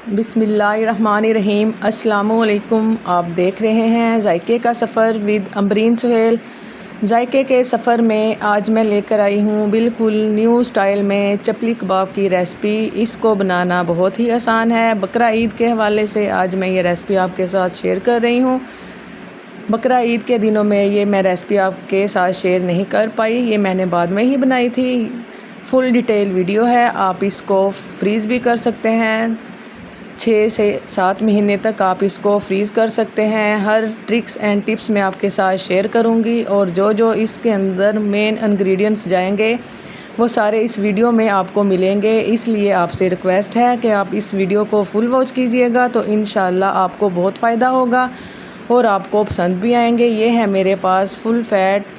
बिस्मिल्लाहिर्रहमानिर्रहीम। अस्सलामुअलैकुम। आप देख रहे हैं जायके का सफ़र विद अम्बरीन सुहेल। जायके के सफ़र में आज मैं लेकर आई हूँ बिल्कुल न्यू स्टाइल में चपली कबाब की रेसिपी। इसको बनाना बहुत ही आसान है। बकरा ईद के हवाले से आज मैं ये रेसिपी आपके साथ शेयर कर रही हूँ। बकरा ईद के दिनों में ये मैं रेसिपी आपके साथ शेयर नहीं कर पाई, ये मैंने बाद में ही बनाई थी। फुल डिटेल वीडियो है। आप इसको फ्रीज़ भी कर सकते हैं, 6 से 7 महीने तक आप इसको फ्रीज़ कर सकते हैं। हर ट्रिक्स एंड टिप्स मैं आपके साथ शेयर करूंगी और जो जो इसके अंदर मेन इंग्रेडिएंट्स जाएंगे वो सारे इस वीडियो में आपको मिलेंगे। इसलिए आपसे रिक्वेस्ट है कि आप इस वीडियो को फुल वॉच कीजिएगा तो इंशाल्लाह आपको बहुत फ़ायदा होगा और आपको पसंद भी आएंगे। ये है मेरे पास full fat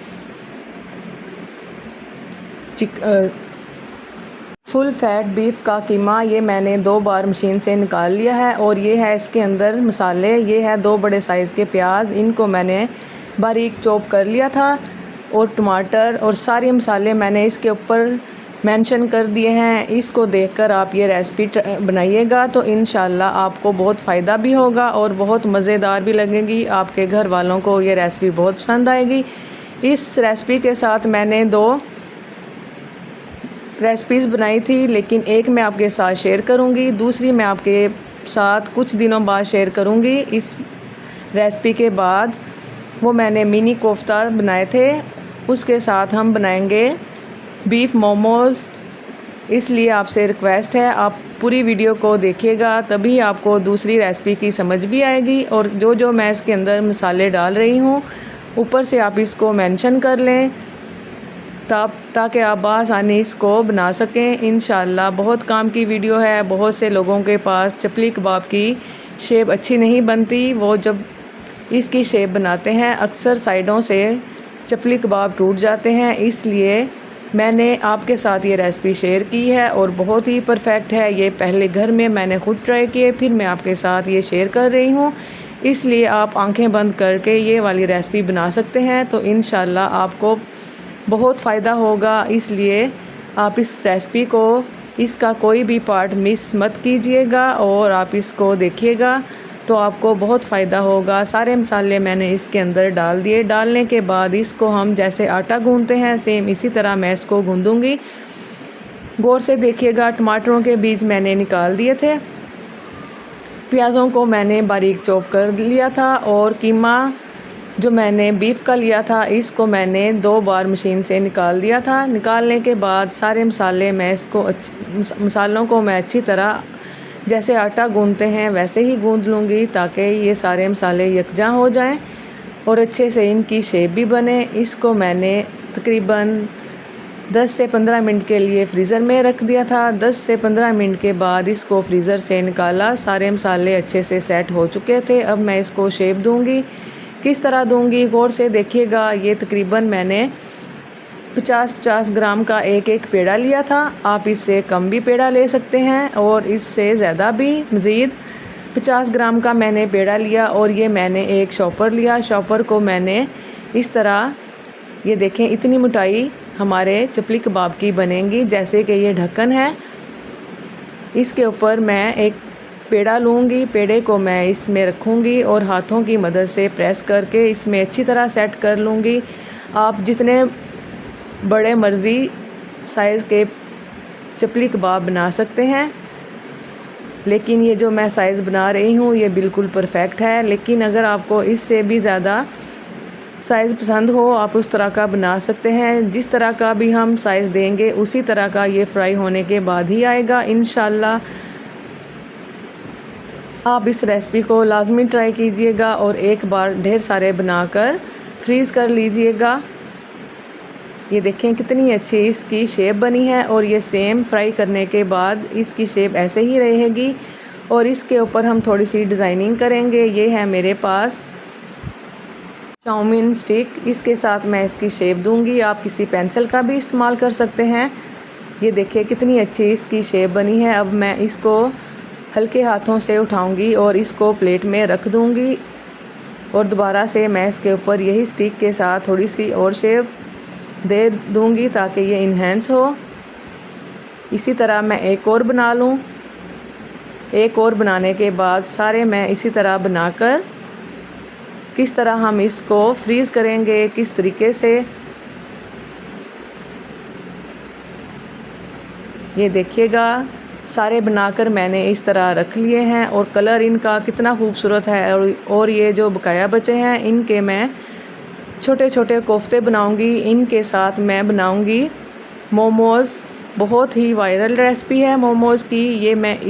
full fat beef का कीमा। ये मैंने 2 बार मशीन से निकाल लिया है और ये है इसके अंदर मसाले। ये है 2 बड़े साइज़ के प्याज, इनको मैंने बारीक चॉप कर लिया था और टमाटर और सारे मसाले मैंने इसके ऊपर मेंशन कर दिए हैं। इसको देखकर आप ये रेसिपी बनाइएगा तो इंशाल्लाह आपको बहुत फ़ायदा भी होगा और बहुत मज़ेदार भी लगेगी। आपके घर वालों को ये रेसिपी बहुत पसंद आएगी। इस रेसिपी के साथ मैंने 2 रेसिपीज़ बनाई थी, लेकिन एक मैं आपके साथ शेयर करूंगी, दूसरी मैं आपके साथ कुछ दिनों बाद शेयर करूंगी। इस रेसिपी के बाद वो मैंने मिनी कोफ्ता बनाए थे, उसके साथ हम बनाएंगे बीफ मोमोज़। इसलिए आपसे रिक्वेस्ट है आप पूरी वीडियो को देखिएगा, तभी आपको दूसरी रेसिपी की समझ भी आएगी। और जो जो मैं इसके अंदर मसाले डाल रही हूँ ऊपर से आप इसको मेंशन कर लें ताकि आप आसानी इसको बना सकें। इंशाल्लाह बहुत काम की वीडियो है। बहुत से लोगों के पास चपली कबाब की शेप अच्छी नहीं बनती, वो जब इसकी शेप बनाते हैं अक्सर साइडों से चपली कबाब टूट जाते हैं। इसलिए मैंने आपके साथ ये रेसिपी शेयर की है और बहुत ही परफेक्ट है। ये पहले घर में मैंने खुद ट्राई किए, फिर मैं आपके साथ ये शेयर कर रही हूँ। इसलिए आप आंखें बंद करके ये वाली रेसिपी बना सकते हैं तो इंशाल्लाह आपको बहुत फ़ायदा होगा। इसलिए आप इस रेसिपी को, इसका कोई भी पार्ट मिस मत कीजिएगा और आप इसको देखिएगा तो आपको बहुत फ़ायदा होगा। सारे मसाले मैंने इसके अंदर डाल दिए। डालने के बाद इसको हम जैसे आटा गूंदते हैं सेम इसी तरह मैं इसको गूंदूंगी। गौर से देखिएगा। टमाटरों के बीज मैंने निकाल दिए थे, प्याज़ों को मैंने बारीक चॉप कर लिया था और कीमा जो मैंने बीफ का लिया था इसको मैंने 2 बार मशीन से निकाल दिया था। निकालने के बाद सारे मसाले मैं इसको मसालों को मैं अच्छी तरह जैसे आटा गूंदते हैं वैसे ही गूंद लूँगी ताकि ये सारे मसाले यकजा हो जाएं और अच्छे से इनकी शेप भी बने। इसको मैंने तकरीबन 10 से 15 मिनट के लिए फ्रीज़र में रख दिया था। 10 से 15 मिनट के बाद इसको फ्रीज़र से निकाला। सारे मसाले अच्छे से सेट हो चुके थे। अब मैं इसको शेप दूँगी। किस तरह दूंगी गौर से देखिएगा। ये तकरीबन मैंने 50-50 ग्राम का एक पेड़ा लिया था। आप इससे कम भी पेड़ा ले सकते हैं और इससे ज़्यादा भी। मज़ीद 50 ग्राम का मैंने पेड़ा लिया और ये मैंने एक शॉपर लिया। शॉपर को मैंने इस तरह, ये देखें इतनी मोटाई हमारे चपली कबाब की बनेगी। जैसे कि ये ढक्कन है, इसके ऊपर मैं एक पेड़ा लूँगी। पेड़े को मैं इसमें रखूँगी और हाथों की मदद से प्रेस करके इसमें अच्छी तरह सेट कर लूँगी। आप जितने बड़े मर्ज़ी साइज़ के चपली कबाब बना सकते हैं, लेकिन ये जो मैं साइज़ बना रही हूँ ये बिल्कुल परफेक्ट है। लेकिन अगर आपको इससे भी ज़्यादा साइज़ पसंद हो आप उस तरह का बना सकते हैं। जिस तरह का भी हम साइज़ देंगे उसी तरह का ये फ्राई होने के बाद ही आएगा इंशाल्लाह। आप इस रेसिपी को लाजमी ट्राई कीजिएगा और एक बार ढेर सारे बनाकर फ्रीज़ कर लीजिएगा। ये देखें कितनी अच्छी इसकी शेप बनी है और ये सेम फ्राई करने के बाद इसकी शेप ऐसे ही रहेगी और इसके ऊपर हम थोड़ी सी डिज़ाइनिंग करेंगे। ये है मेरे पास चाउमीन स्टिक, इसके साथ मैं इसकी शेप दूंगी। आप किसी पेंसिल का भी इस्तेमाल कर सकते हैं। ये देखिए कितनी अच्छी इसकी शेप बनी है। अब मैं इसको हल्के हाथों से उठाऊंगी और इसको प्लेट में रख दूंगी और दोबारा से मैं इसके ऊपर यही स्टिक के साथ थोड़ी सी और शेप दे दूंगी ताकि ये इन्हेंस हो। इसी तरह मैं एक और बना लूँ। एक और बनाने के बाद सारे मैं इसी तरह बनाकर किस तरह हम इसको फ्रीज़ करेंगे, किस तरीके से, ये देखिएगा। सारे बनाकर मैंने इस तरह रख लिए हैं और कलर इनका कितना खूबसूरत है। और ये जो बकाया बचे हैं इनके मैं छोटे छोटे कोफ्ते बनाऊंगी। इनके साथ मैं बनाऊंगी मोमोज़। बहुत ही वायरल रेसिपी है मोमोज़ की। ये मैं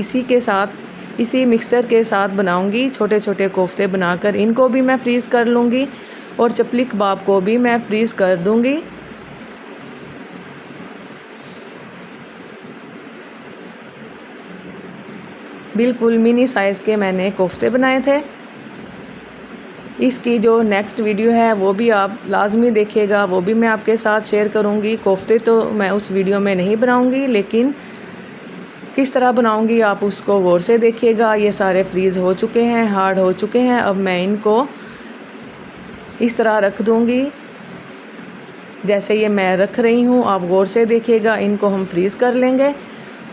इसी मिक्सर के साथ बनाऊंगी। छोटे छोटे कोफ्ते बनाकर इनको भी मैं फ्रीज़ कर लूँगी और चपली कबाब को भी मैं फ्रीज़ कर दूँगी। बिल्कुल मिनी साइज़ के मैंने कोफ्ते बनाए थे। इसकी जो नेक्स्ट वीडियो है वो भी आप लाजमी देखिएगा, वो भी मैं आपके साथ शेयर करूँगी। कोफ्ते तो मैं उस वीडियो में नहीं बनाऊँगी, लेकिन किस तरह बनाऊँगी आप उसको गौर से देखिएगा। ये सारे फ्रीज़ हो चुके हैं, हार्ड हो चुके हैं। अब मैं इनको इस तरह रख दूँगी जैसे ये मैं रख रही हूँ, आप गौर से देखिएगा। इनको हम फ्रीज़ कर लेंगे।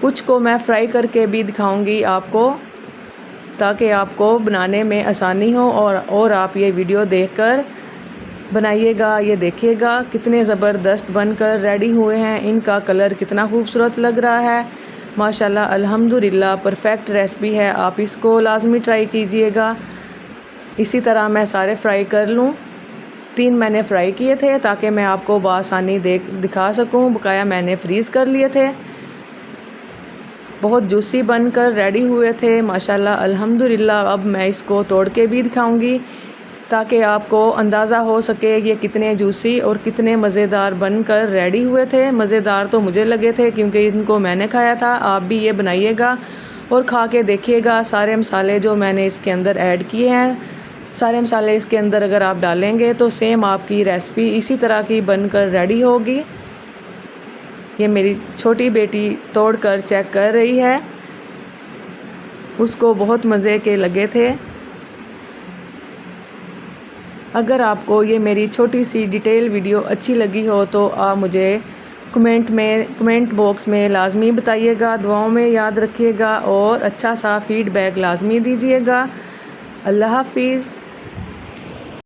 कुछ को मैं फ्राई करके भी दिखाऊँगी आपको, ताकि आपको बनाने में आसानी हो और आप ये वीडियो देखकर बनाइएगा। ये देखिएगा कितने ज़बरदस्त बनकर रेडी हुए हैं। इनका कलर कितना खूबसूरत लग रहा है, माशाल्लाह अल्हम्दुलिल्लाह। परफेक्ट रेसिपी है, आप इसको लाजमी ट्राई कीजिएगा। इसी तरह मैं सारे फ्राई कर लूँ। 3 मैंने फ्राई किए थे ताकि मैं आपको बआसानी दिखा सकूँ। बकाया मैंने फ्रीज़ कर लिए थे। बहुत जूसी बनकर रेडी हुए थे माशाल्लाह अल्हम्दुलिल्लाह। अब मैं इसको तोड़ के भी दिखाऊंगी ताकि आपको अंदाज़ा हो सके ये कितने जूसी और कितने मज़ेदार बनकर रेडी हुए थे। मज़ेदार तो मुझे लगे थे क्योंकि इनको मैंने खाया था। आप भी ये बनाइएगा और खा के देखिएगा। सारे मसाले जो मैंने इसके अंदर ऐड किए हैं, सारे मसाले इसके अंदर अगर आप डालेंगे तो सेम आपकी रेसिपी इसी तरह की बनकर रेडी होगी। ये मेरी छोटी बेटी तोड़कर चेक कर रही है, उसको बहुत मज़े के लगे थे। अगर आपको ये मेरी छोटी सी डिटेल वीडियो अच्छी लगी हो तो आप मुझे कमेंट बॉक्स में लाजमी बताइएगा। दुआओं में याद रखिएगा और अच्छा सा फीडबैक लाजमी दीजिएगा। अल्लाह हाफिज़।